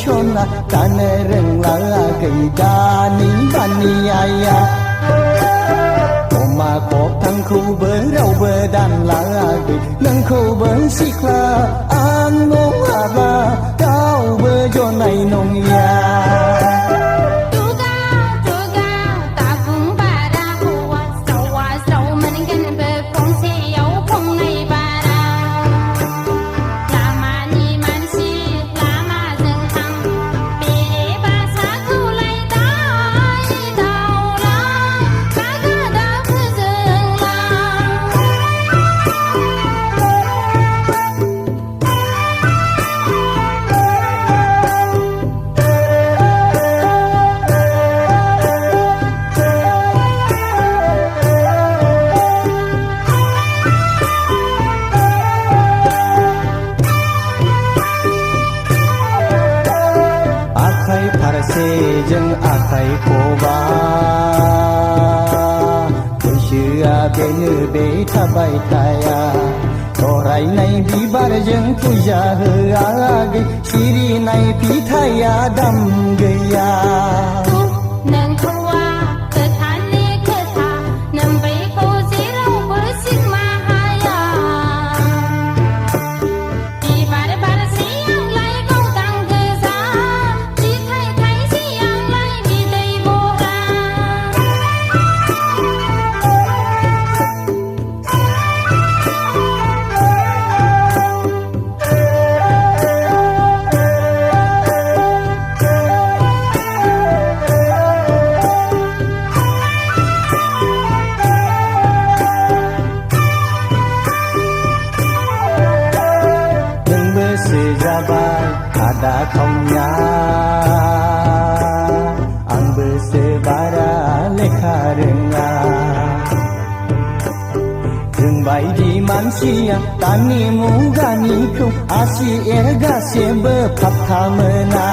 sona Tana rengla gaidani baniaya Oma kop thang khu bơ rau bơ đàn lá gầy nâng khu bơ xì kla an ngô ba cao bơ cho này nông ya Sejeng akai koba Kusyua benu beta baitaya Torai nai bibar jeng puja heage Siri nai pitaya dam gaya Nang kawa ketani keta Nambai ko zirau bersih mahaya Bibar bar siang lai kau tang geza Sejabai ada kaunya Ang bersebara lekha rengar Jengbai di manusia tani mugani ku Asi erga sebe pap kamena